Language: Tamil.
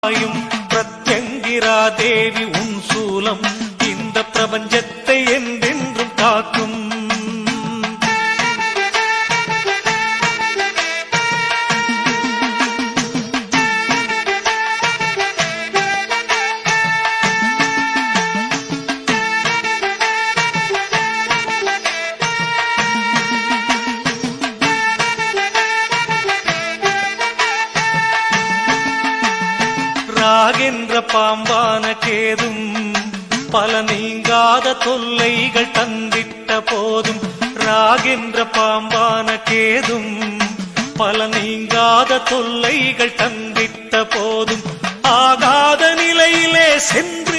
பிரத்யங்கிரா தேவி உன் சூலம் இந்த பிரபஞ்சத்தை என்றென்றும் காக்கும். ராகென்ற பாம்பான கேதும் பல நீங்காத தொல்லைகள் தந்திட்ட போதும், ராகென்ற பாம்பான கேதும் பல நீங்காத தொல்லைகள் தந்திட்ட போதும், ஆகாத நிலையிலே சென்று